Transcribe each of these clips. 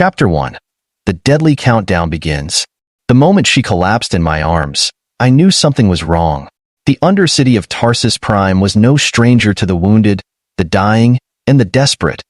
Chapter 1. The deadly countdown begins. The moment she collapsed in my arms, I knew something was wrong. The Undercity of Tarsus Prime was no stranger to the wounded, the dying, and the desperate.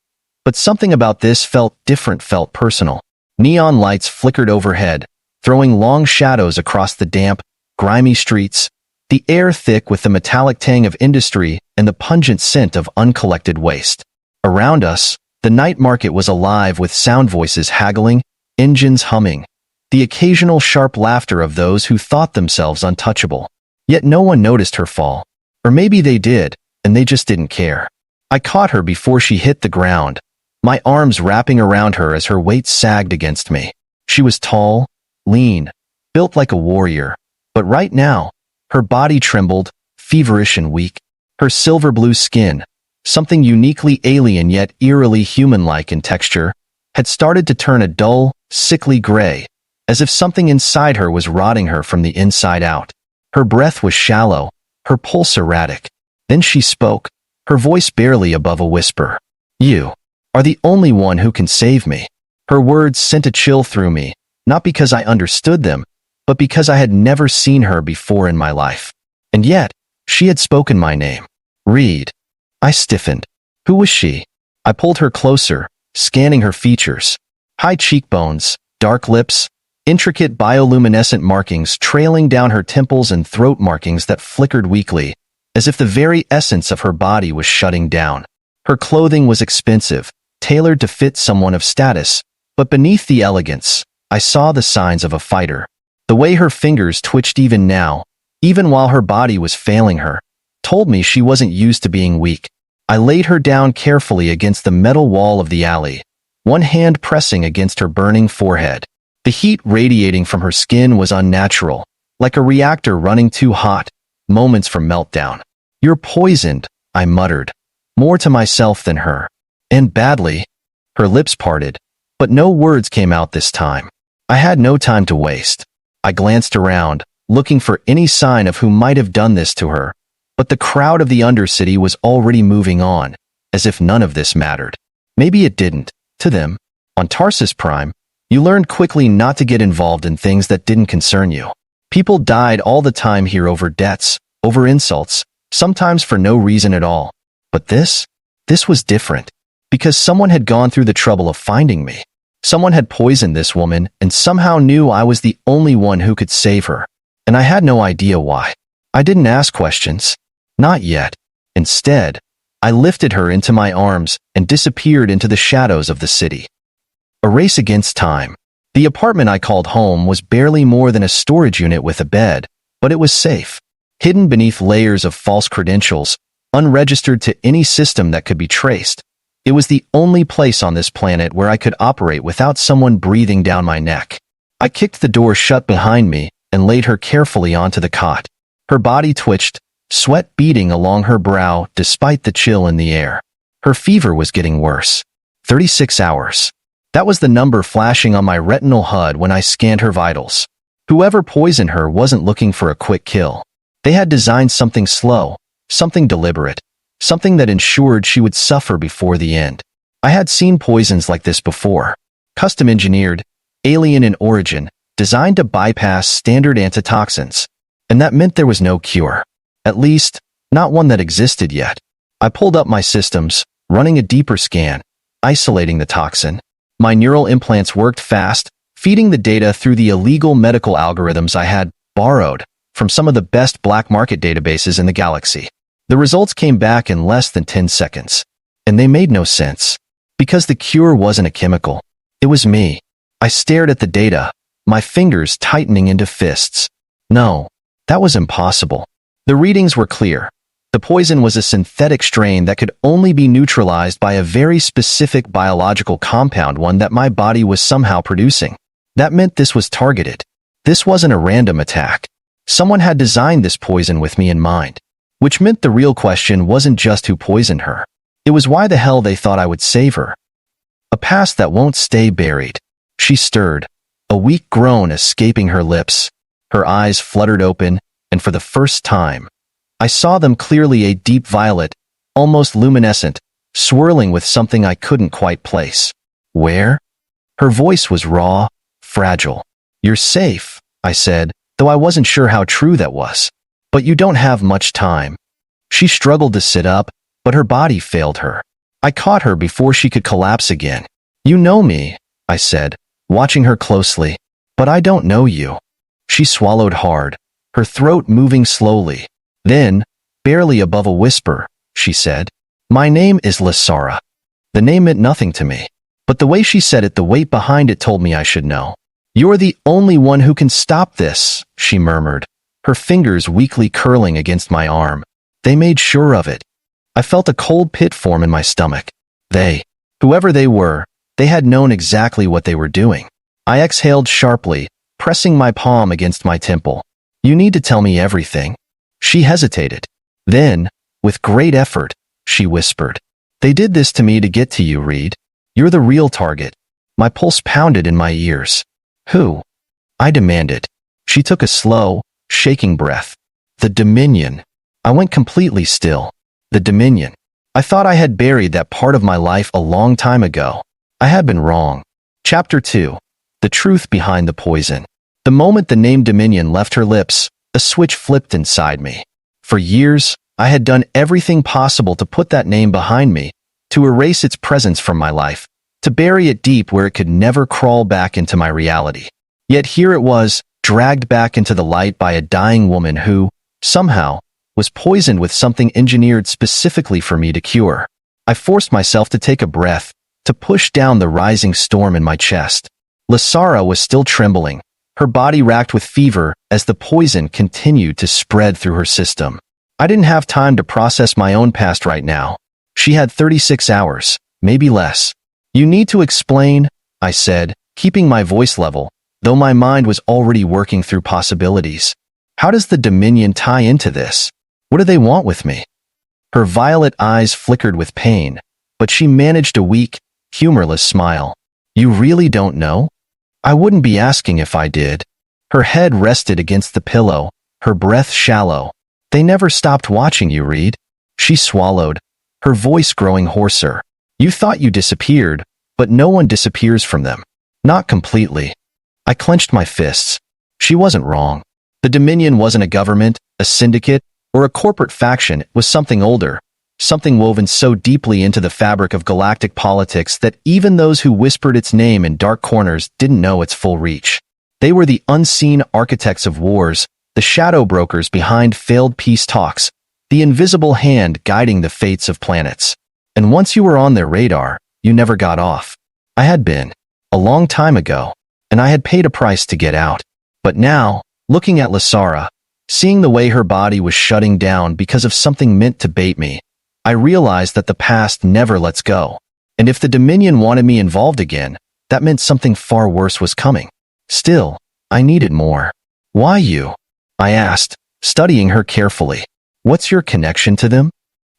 But something about this felt different, felt personal. Neon lights flickered overhead, throwing long shadows across the damp, grimy streets, the air thick with the metallic tang of industry and the pungent scent of uncollected waste. Around us, the night market was alive with sound voices haggling, engines humming, the occasional sharp laughter of those who thought themselves untouchable. Yet no one noticed her fall. Or maybe they did, and they just didn't care. I caught her before she hit the ground, my arms wrapping around her as her weight sagged against me. She was tall, lean, built like a warrior. But right now, her body trembled, feverish and weak. Her silver-blue skin, something uniquely alien yet eerily human-like in texture, had started to turn a dull, sickly gray, as if something inside her was rotting her from the inside out. Her breath was shallow, her pulse erratic. Then she spoke, her voice barely above a whisper. "You are the only one who can save me." Her words sent a chill through me, not because I understood them, but because I had never seen her before in my life. And yet, she had spoken my name. Reed. I stiffened. Who was she? I pulled her closer, scanning her features. High cheekbones, dark lips, intricate bioluminescent markings trailing down her temples and throat markings that flickered weakly, as if the very essence of her body was shutting down. Her clothing was expensive, tailored to fit someone of status, but beneath the elegance, I saw the signs of a fighter. The way her fingers twitched even now, even while her body was failing her, told me she wasn't used to being weak. I laid her down carefully against the metal wall of the alley, one hand pressing against her burning forehead. The heat radiating from her skin was unnatural, like a reactor running too hot, moments from meltdown. "You're poisoned," I muttered, more to myself than her. "And badly." Her lips parted, but no words came out this time. I had no time to waste. I glanced around, looking for any sign of who might have done this to her, but the crowd of the Undercity was already moving on, as if none of this mattered. Maybe it didn't, to them. On Tarsus Prime, you learned quickly not to get involved in things that didn't concern you. People died all the time here over debts, over insults, sometimes for no reason at all. But this was different, because someone had gone through the trouble of finding me. Someone had poisoned this woman and somehow knew I was the only one who could save her. And I had no idea why. I didn't ask questions. Not yet. Instead, I lifted her into my arms and disappeared into the shadows of the city. A race against time. The apartment I called home was barely more than a storage unit with a bed, but it was safe. Hidden beneath layers of false credentials, unregistered to any system that could be traced. It was the only place on this planet where I could operate without someone breathing down my neck. I kicked the door shut behind me and laid her carefully onto the cot. Her body twitched, sweat beading along her brow despite the chill in the air. Her fever was getting worse. 36 hours. That was the number flashing on my retinal HUD when I scanned her vitals. Whoever poisoned her wasn't looking for a quick kill. They had designed something slow, something deliberate, something that ensured she would suffer before the end. I had seen poisons like this before. Custom-engineered, alien in origin, designed to bypass standard antitoxins. And that meant there was no cure. At least, not one that existed yet. I pulled up my systems, running a deeper scan, isolating the toxin. My neural implants worked fast, feeding the data through the illegal medical algorithms I had borrowed from some of the best black market databases in the galaxy. The results came back in less than 10 seconds. And they made no sense. Because the cure wasn't a chemical. It was me. I stared at the data, my fingers tightening into fists. No, that was impossible. The readings were clear. The poison was a synthetic strain that could only be neutralized by a very specific biological compound, one that my body was somehow producing. That meant this was targeted. This wasn't a random attack. Someone had designed this poison with me in mind. Which meant the real question wasn't just who poisoned her. It was why the hell they thought I would save her. A past that won't stay buried. She stirred, a weak groan escaping her lips. Her eyes fluttered open, and for the first time, I saw them clearly, a deep violet, almost luminescent, swirling with something I couldn't quite place. Where? Her voice was raw, fragile. "You're safe," I said, though I wasn't sure how true that was. "But you don't have much time." She struggled to sit up, but her body failed her. I caught her before she could collapse again. "You know me," I said, watching her closely, "but I don't know you." She swallowed hard, her throat moving slowly. Then, barely above a whisper, she said, "My name is Lysara." The name meant nothing to me, but the way she said it, the weight behind it told me I should know. "You're the only one who can stop this," she murmured, her fingers weakly curling against my arm. They made sure of it. I felt a cold pit form in my stomach. Whoever they were, they had known exactly what they were doing. I exhaled sharply, pressing my palm against my temple. "You need to tell me everything." She hesitated. Then, with great effort, she whispered, "They did this to me to get to you, Reed. You're the real target." My pulse pounded in my ears. "Who?" I demanded. She took a slow, shaking breath. "The Dominion." I went completely still. The Dominion. I thought I had buried that part of my life a long time ago. I had been wrong. Chapter 2. The Truth Behind the Poison. The moment the name Dominion left her lips, a switch flipped inside me. For years, I had done everything possible to put that name behind me, to erase its presence from my life, to bury it deep where it could never crawl back into my reality. Yet here it was, dragged back into the light by a dying woman who, somehow, was poisoned with something engineered specifically for me to cure. I forced myself to take a breath, to push down the rising storm in my chest. Lysara was still trembling, her body racked with fever as the poison continued to spread through her system. I didn't have time to process my own past right now. She had 36 hours, maybe less. "You need to explain," I said, keeping my voice level, though my mind was already working through possibilities. "How does the Dominion tie into this? What do they want with me?" Her violet eyes flickered with pain, but she managed a weak, humorless smile. "You really don't know?" "I wouldn't be asking if I did." Her head rested against the pillow, her breath shallow. "They never stopped watching you, Reed." She swallowed, her voice growing hoarser. "You thought you disappeared, but no one disappears from them. Not completely." I clenched my fists. She wasn't wrong. The Dominion wasn't a government, a syndicate, or a corporate faction. It was something older, something woven so deeply into the fabric of galactic politics that even those who whispered its name in dark corners didn't know its full reach. They were the unseen architects of wars, the shadow brokers behind failed peace talks, the invisible hand guiding the fates of planets. And once you were on their radar, you never got off. I had been, a long time ago, and I had paid a price to get out. But now, looking at Lysara, seeing the way her body was shutting down because of something meant to bait me, I realized that the past never lets go. And if the Dominion wanted me involved again, that meant something far worse was coming. Still, I needed more. "Why you?" I asked, studying her carefully. "What's your connection to them?"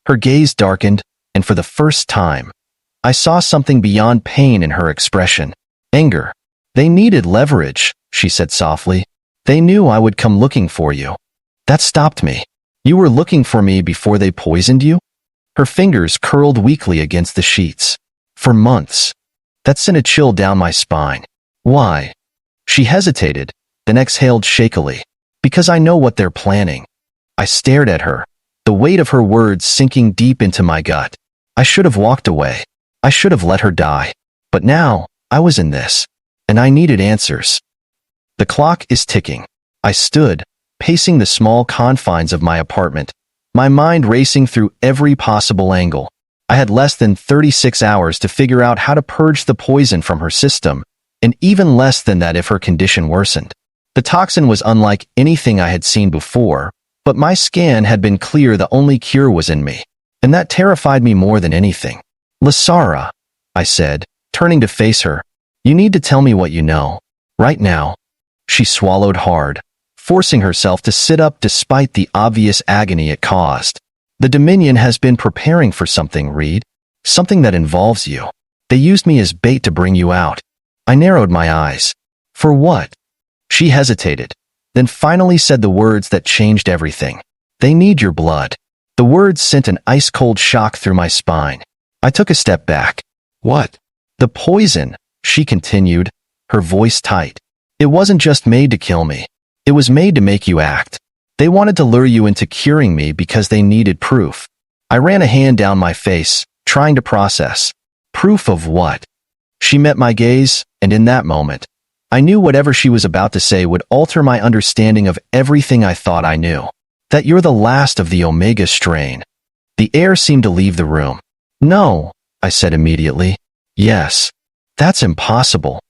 Her gaze darkened, and for the first time, I saw something beyond pain in her expression. Anger. "They needed leverage," she said softly. "They knew I would come looking for you." That stopped me. "You were looking for me before they poisoned you?" Her fingers curled weakly against the sheets. "For months." That sent a chill down my spine. "Why?" She hesitated, then exhaled shakily. "Because I know what they're planning." I stared at her, the weight of her words sinking deep into my gut. I should have walked away. I should have let her die. But now, I was in this, and I needed answers. The clock is ticking. I stood, pacing the small confines of my apartment, my mind racing through every possible angle. I had less than 36 hours to figure out how to purge the poison from her system, and even less than that if her condition worsened. The toxin was unlike anything I had seen before, but my scan had been clear the only cure was in me, and that terrified me more than anything. "Lysara," I said, turning to face her, "you need to tell me what you know. Right now." She swallowed hard, forcing herself to sit up despite the obvious agony it caused. "The Dominion has been preparing for something, Reed. Something that involves you. They used me as bait to bring you out." I narrowed my eyes. "For what?" She hesitated, then finally said the words that changed everything. "They need your blood." The words sent an ice-cold shock through my spine. I took a step back. "What?" "The poison," she continued, her voice tight. It wasn't just made to kill me. It was made to make you act. They wanted to lure you into curing me because they needed proof. I ran a hand down my face, trying to process. Proof of what? She met my gaze, and in that moment, I knew whatever she was about to say would alter my understanding of everything I thought I knew. That you're the last of the Omega strain. The air seemed to leave the room. No, I said immediately. Yes. That's impossible.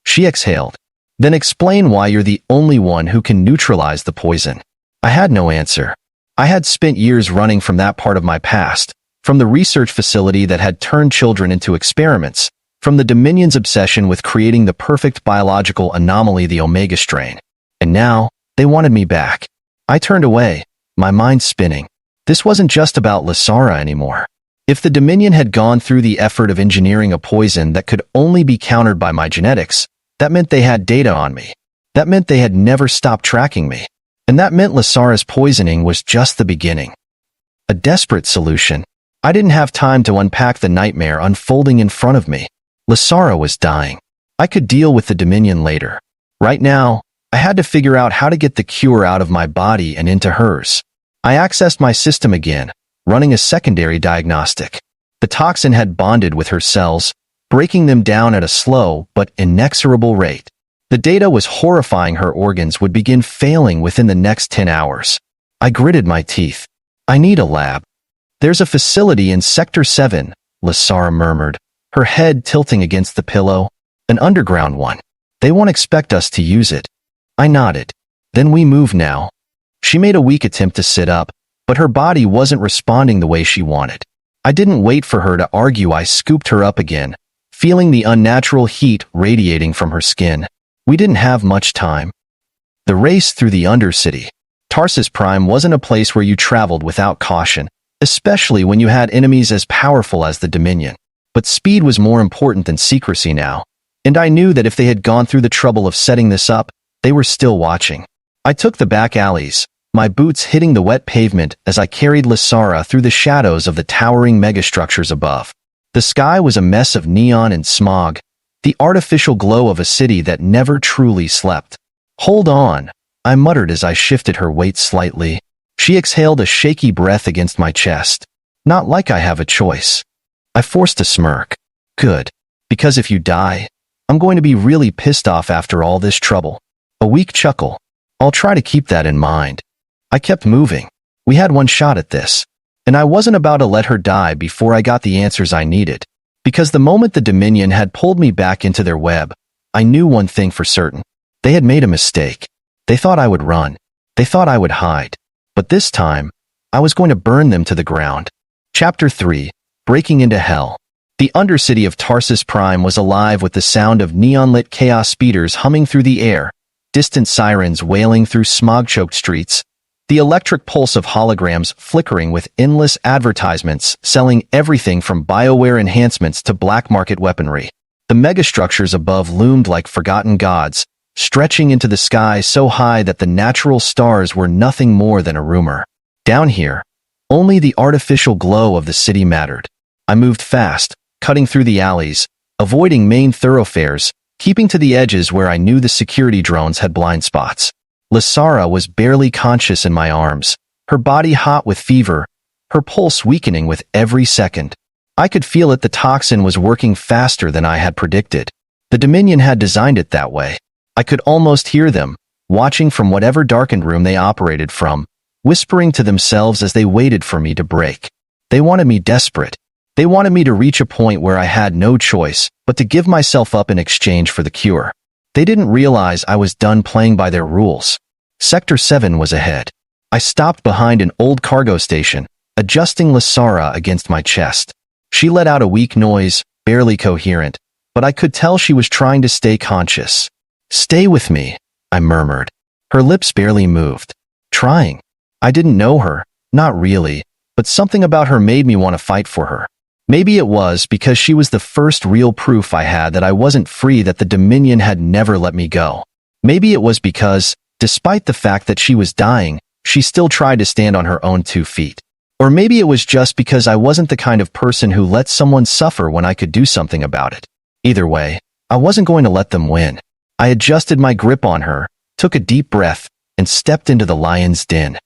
She exhaled. Then explain why you're the only one who can neutralize the poison. I had no answer. I had spent years running from that part of my past, from the research facility that had turned children into experiments, from the Dominion's obsession with creating the perfect biological anomaly, the Omega strain. And now, they wanted me back. I turned away, my mind spinning. This wasn't just about Lysara anymore. If the Dominion had gone through the effort of engineering a poison that could only be countered by my genetics, that meant they had data on me. That meant they had never stopped tracking me. And that meant Lysara's poisoning was just the beginning. A desperate solution. I didn't have time to unpack the nightmare unfolding in front of me. Lysara was dying. I could deal with the Dominion later. Right now, I had to figure out how to get the cure out of my body and into hers. I accessed my system again, running a secondary diagnostic. The toxin had bonded with her cells, breaking them down at a slow but inexorable rate. The data was horrifying. Her organs would begin failing within the next 10 hours. I gritted my teeth. I need a lab. There's a facility in Sector 7, Lysara murmured, her head tilting against the pillow. An underground one. They won't expect us to use it. I nodded. Then we move now. She made a weak attempt to sit up, but her body wasn't responding the way she wanted. I didn't wait for her to argue. I scooped her up again, feeling the unnatural heat radiating from her skin. We didn't have much time. The race through the Undercity. Tarsus Prime wasn't a place where you traveled without caution, especially when you had enemies as powerful as the Dominion. But speed was more important than secrecy now, and I knew that if they had gone through the trouble of setting this up, they were still watching. I took the back alleys, my boots hitting the wet pavement as I carried Lysara through the shadows of the towering megastructures above. The sky was a mess of neon and smog, the artificial glow of a city that never truly slept. Hold on, I muttered as I shifted her weight slightly. She exhaled a shaky breath against my chest. Not like I have a choice. I forced a smirk. Good, because if you die, I'm going to be really pissed off after all this trouble. A weak chuckle. I'll try to keep that in mind. I kept moving. We had one shot at this, and I wasn't about to let her die before I got the answers I needed. Because the moment the Dominion had pulled me back into their web, I knew one thing for certain. They had made a mistake. They thought I would run. They thought I would hide. But this time, I was going to burn them to the ground. Chapter 3. Breaking into Hell. The Undercity of Tarsus Prime was alive with the sound of neon-lit chaos speeders humming through the air, distant sirens wailing through smog-choked streets, the electric pulse of holograms flickering with endless advertisements selling everything from BioWare enhancements to black market weaponry. The megastructures above loomed like forgotten gods, stretching into the sky so high that the natural stars were nothing more than a rumor. Down here, only the artificial glow of the city mattered. I moved fast, cutting through the alleys, avoiding main thoroughfares, keeping to the edges where I knew the security drones had blind spots. Lysara was barely conscious in my arms, her body hot with fever, her pulse weakening with every second. I could feel it. The toxin was working faster than I had predicted. The Dominion had designed it that way. I could almost hear them, watching from whatever darkened room they operated from, whispering to themselves as they waited for me to break. They wanted me desperate. They wanted me to reach a point where I had no choice but to give myself up in exchange for the cure. They didn't realize I was done playing by their rules. Sector 7 was ahead. I stopped behind an old cargo station, adjusting Lysara against my chest. She let out a weak noise, barely coherent, but I could tell she was trying to stay conscious. "Stay with me," I murmured. Her lips barely moved. Trying. I didn't know her, not really, but something about her made me want to fight for her. Maybe it was because she was the first real proof I had that I wasn't free, that the Dominion had never let me go. Maybe it was because, despite the fact that she was dying, she still tried to stand on her own 2 feet. Or maybe it was just because I wasn't the kind of person who lets someone suffer when I could do something about it. Either way, I wasn't going to let them win. I adjusted my grip on her, took a deep breath, and stepped into the lion's den.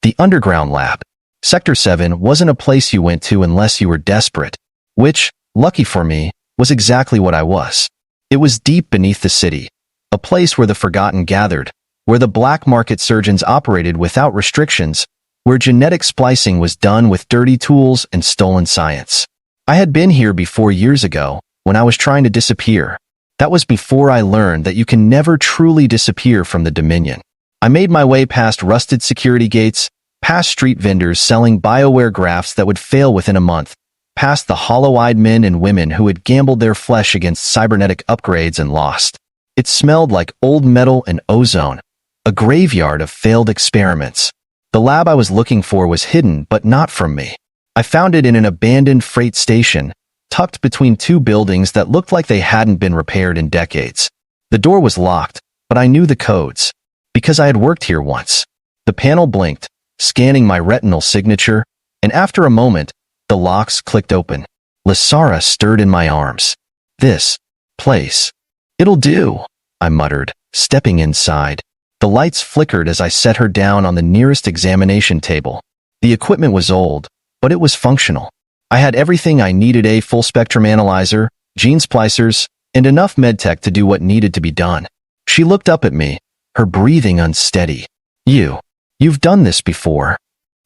The underground lab. Sector 7 wasn't a place you went to unless you were desperate, which, lucky for me, was exactly what I was. It was deep beneath the city, a place where the forgotten gathered, where the black market surgeons operated without restrictions, where genetic splicing was done with dirty tools and stolen science. I had been here before years ago, when I was trying to disappear. That was before I learned that you can never truly disappear from the Dominion. I made my way past rusted security gates, past street vendors selling BioWare graphs that would fail within a month, past the hollow-eyed men and women who had gambled their flesh against cybernetic upgrades and lost. It smelled like old metal and ozone, a graveyard of failed experiments. The lab I was looking for was hidden, but not from me. I found it in an abandoned freight station, tucked between two buildings that looked like they hadn't been repaired in decades. The door was locked, but I knew the codes, because I had worked here once. The panel blinked, scanning my retinal signature, and after a moment, the locks clicked open. Lysara stirred in my arms. This place. It'll do, I muttered, stepping inside. The lights flickered as I set her down on the nearest examination table. The equipment was old, but it was functional. I had everything I needed: a full-spectrum analyzer, gene splicers, and enough medtech to do what needed to be done. She looked up at me, her breathing unsteady. You've done this before."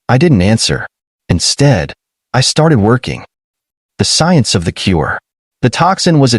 I didn't answer. Instead, I started working. The science of the cure. The toxin was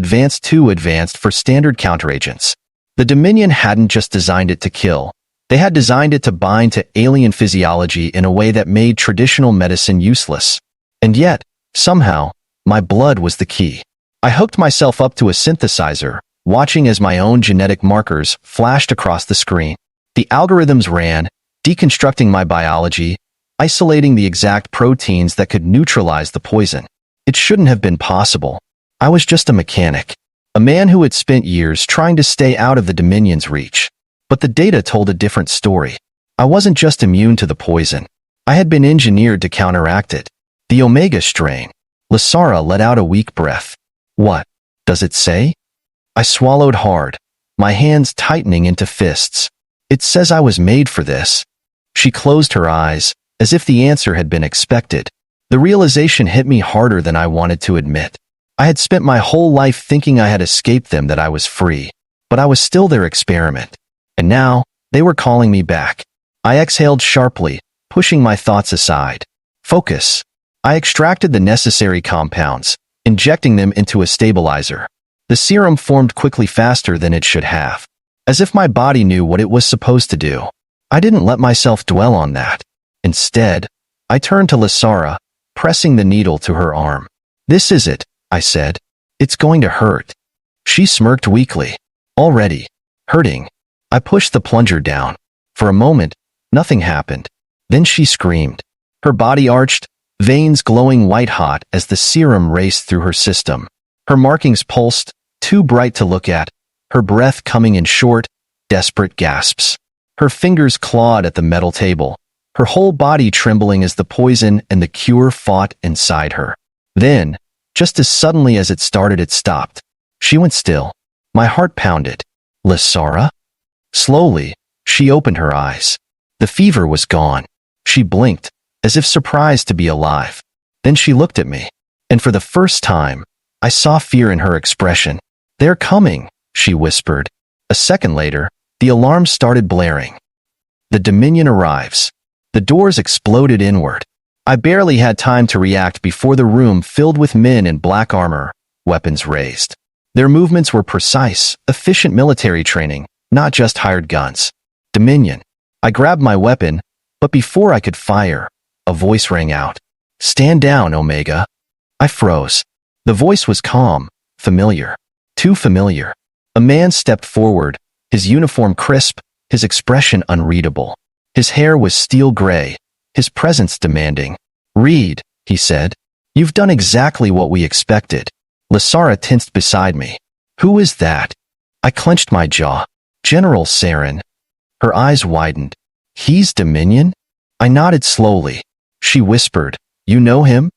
too advanced for standard counteragents. The Dominion hadn't just designed it to kill. They had designed it to bind to alien physiology in a way that made traditional medicine useless. And yet, somehow, my blood was the key. I hooked myself up to a synthesizer, watching as my own genetic markers flashed across the screen. The algorithms ran, deconstructing my biology, isolating the exact proteins that could neutralize the poison. It shouldn't have been possible. I was just a mechanic, a man who had spent years trying to stay out of the Dominion's reach. But the data told a different story. I wasn't just immune to the poison. I had been engineered to counteract it. The Omega strain. Lysara let out a weak breath. What does it say? I swallowed hard, my hands tightening into fists. It says I was made for this. She closed her eyes, as if the answer had been expected. The realization hit me harder than I wanted to admit. I had spent my whole life thinking I had escaped them, that I was free. But I was still their experiment. And now, they were calling me back. I exhaled sharply, pushing my thoughts aside. Focus. I extracted the necessary compounds, injecting them into a stabilizer. The serum formed quickly, faster than it should have. As if my body knew what it was supposed to do. I didn't let myself dwell on that. Instead, I turned to Lysara, pressing the needle to her arm. This is it, I said. It's going to hurt. She smirked weakly. Already. Hurting. I pushed the plunger down. For a moment, nothing happened. Then she screamed. Her body arched, veins glowing white-hot as the serum raced through her system. Her markings pulsed, too bright to look at, her breath coming in short, desperate gasps. Her fingers clawed at the metal table, her whole body trembling as the poison and the cure fought inside her. Then, just as suddenly as it started, it stopped. She went still. My heart pounded. Lysara? Slowly, she opened her eyes. The fever was gone. She blinked, as if surprised to be alive. Then she looked at me, and for the first time, I saw fear in her expression. They're coming, she whispered. A second later, the alarm started blaring. The Dominion arrives. The doors exploded inward. I barely had time to react before the room filled with men in black armor, weapons raised. Their movements were precise, efficient military training, not just hired guns. Dominion. I grabbed my weapon, but before I could fire, a voice rang out. Stand down, Omega. I froze. The voice was calm, familiar. Too familiar. A man stepped forward, his uniform crisp, his expression unreadable. His hair was steel gray, his presence demanding. Reed, he said. You've done exactly what we expected. Lysara tensed beside me. Who is that? I clenched my jaw. General Saren. Her eyes widened. He's Dominion? I nodded slowly. She whispered, You know him?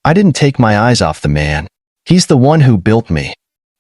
I didn't take my eyes off the man. He's the one who built me.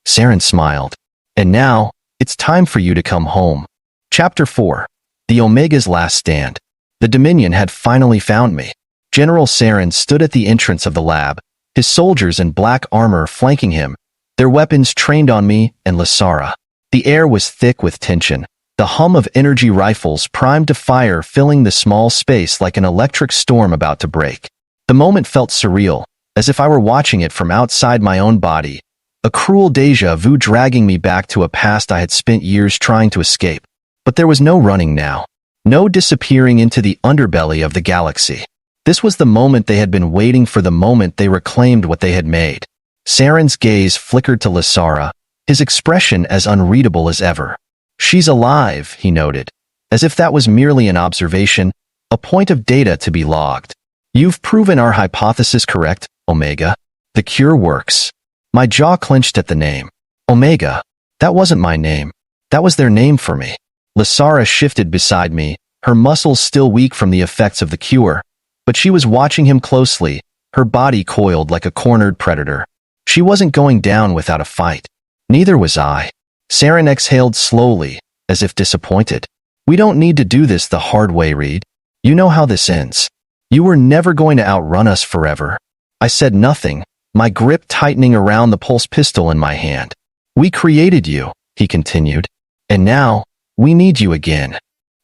Saren smiled. And now, it's time for you to come home. Chapter 4. The Omega's Last Stand. The Dominion had finally found me. General Saren stood at the entrance of the lab, his soldiers in black armor flanking him, their weapons trained on me and Lasara. The air was thick with tension, the hum of energy rifles primed to fire filling the small space like an electric storm about to break. The moment felt surreal, as if I were watching it from outside my own body, a cruel déjà vu dragging me back to a past I had spent years trying to escape. But there was no running now, no disappearing into the underbelly of the galaxy. This was the moment they had been waiting for, the moment they reclaimed what they had made. Saren's gaze flickered to Lasara, his expression as unreadable as ever. She's alive, he noted, as if that was merely an observation, a point of data to be logged. You've proven our hypothesis correct, Omega. The cure works. My jaw clenched at the name. Omega. That wasn't my name. That was their name for me. Lasara shifted beside me, her muscles still weak from the effects of the cure, but she was watching him closely, her body coiled like a cornered predator. She wasn't going down without a fight. Neither was I. Saren exhaled slowly, as if disappointed. We don't need to do this the hard way, Reed. You know how this ends. You were never going to outrun us forever. I said nothing, my grip tightening around the pulse pistol in my hand. We created you, he continued, and now, we need you again.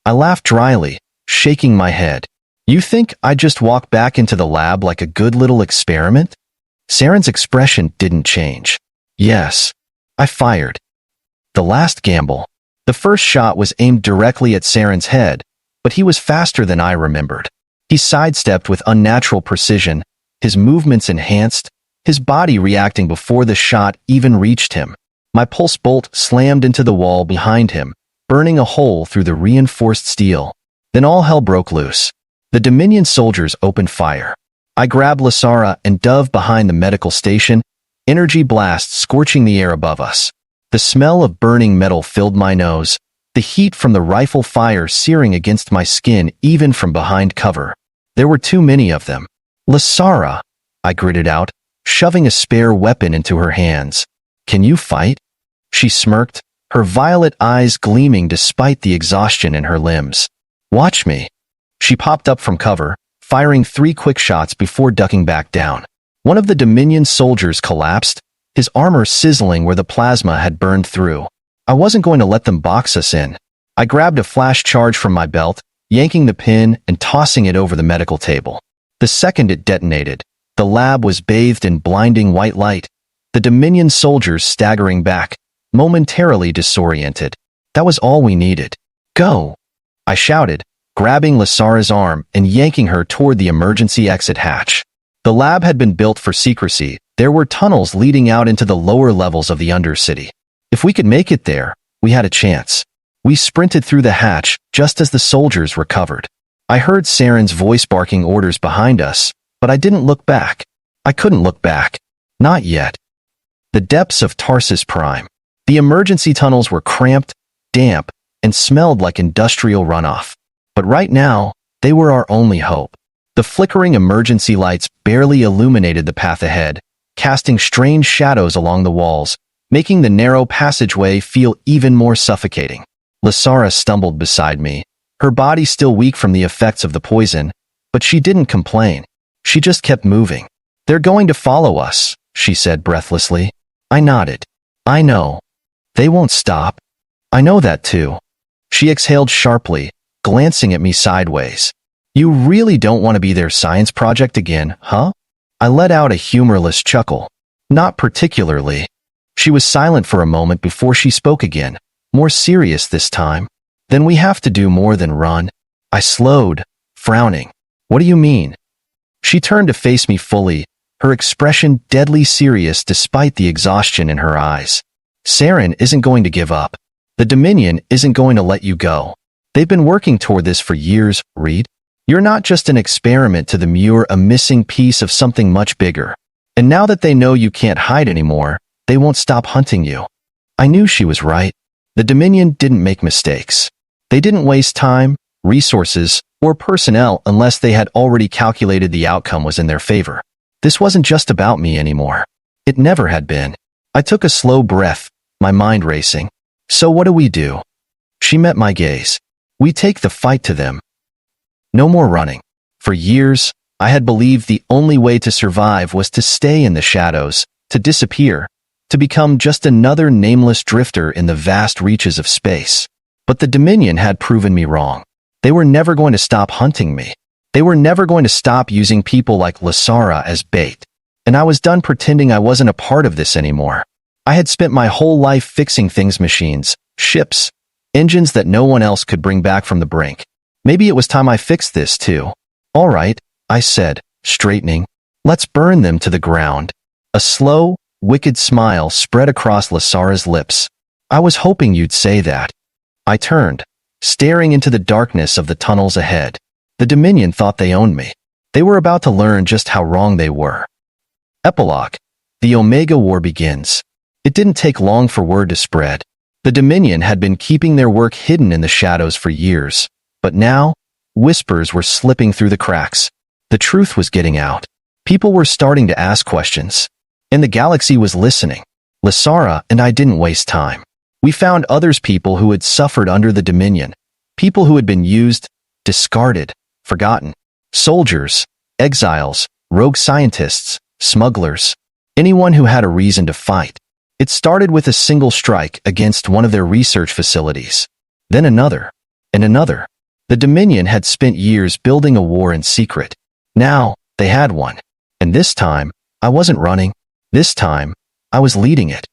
I laughed dryly, shaking my head. You think I just walked back into the lab like a good little experiment? Saren's expression didn't change. Yes. I fired. The last gamble. The first shot was aimed directly at Saren's head, but he was faster than I remembered. He sidestepped with unnatural precision, his movements enhanced, his body reacting before the shot even reached him. My pulse bolt slammed into the wall behind him, burning a hole through the reinforced steel. Then all hell broke loose. The Dominion soldiers opened fire. I grabbed Lasara and dove behind the medical station, energy blasts scorching the air above us. The smell of burning metal filled my nose, the heat from the rifle fire searing against my skin even from behind cover. There were too many of them. Lasara, I gritted out, shoving a spare weapon into her hands. Can you fight? She smirked, her violet eyes gleaming despite the exhaustion in her limbs. Watch me. She popped up from cover, firing 3 quick shots before ducking back down. One of the Dominion soldiers collapsed, his armor sizzling where the plasma had burned through. I wasn't going to let them box us in. I grabbed a flash charge from my belt, yanking the pin and tossing it over the medical table. The second it detonated, the lab was bathed in blinding white light, the Dominion soldiers staggering back, momentarily disoriented. That was all we needed. Go! I shouted, grabbing Lasara's arm and yanking her toward the emergency exit hatch. The lab had been built for secrecy. There were tunnels leading out into the lower levels of the Undercity. If we could make it there, we had a chance. We sprinted through the hatch just as the soldiers recovered. I heard Saren's voice barking orders behind us, but I didn't look back. I couldn't look back. Not yet. The depths of Tarsus Prime. The emergency tunnels were cramped, damp, and smelled like industrial runoff. But right now, they were our only hope. The flickering emergency lights barely illuminated the path ahead, casting strange shadows along the walls, making the narrow passageway feel even more suffocating. Lasara stumbled beside me, her body still weak from the effects of the poison, but she didn't complain. She just kept moving. They're going to follow us, she said breathlessly. I nodded. I know. They won't stop. I know that too. She exhaled sharply, glancing at me sideways. You really don't want to be their science project again, huh? I let out a humorless chuckle. Not particularly. She was silent for a moment before she spoke again, more serious this time. Then we have to do more than run. I slowed, frowning. What do you mean? She turned to face me fully, her expression deadly serious despite the exhaustion in her eyes. Saren isn't going to give up. The Dominion isn't going to let you go. They've been working toward this for years, Reed. You're not just an experiment to them, you're a missing piece of something much bigger. And now that they know you can't hide anymore, they won't stop hunting you. I knew she was right. The Dominion didn't make mistakes. They didn't waste time, resources, or personnel unless they had already calculated the outcome was in their favor. This wasn't just about me anymore. It never had been. I took a slow breath, my mind racing. So what do we do? She met my gaze. We take the fight to them. No more running. For years, I had believed the only way to survive was to stay in the shadows, to disappear, to become just another nameless drifter in the vast reaches of space. But the Dominion had proven me wrong. They were never going to stop hunting me. They were never going to stop using people like Lasara as bait. And I was done pretending I wasn't a part of this anymore. I had spent my whole life fixing things, machines, ships, engines that no one else could bring back from the brink. Maybe it was time I fixed this too. All right, I said, straightening. Let's burn them to the ground. A slow, wicked smile spread across Lasara's lips. I was hoping you'd say that. I turned, staring into the darkness of the tunnels ahead. The Dominion thought they owned me. They were about to learn just how wrong they were. Epilogue. The Omega War begins. It didn't take long for word to spread. The Dominion had been keeping their work hidden in the shadows for years, but now, whispers were slipping through the cracks. The truth was getting out. People were starting to ask questions. And the galaxy was listening. Lasara and I didn't waste time. We found people who had suffered under the Dominion, people who had been used, discarded, forgotten. Soldiers, exiles, rogue scientists, smugglers, anyone who had a reason to fight. It started with a single strike against one of their research facilities. Then another, and another. The Dominion had spent years building a war in secret. Now, they had one. And this time, I wasn't running. This time, I was leading it.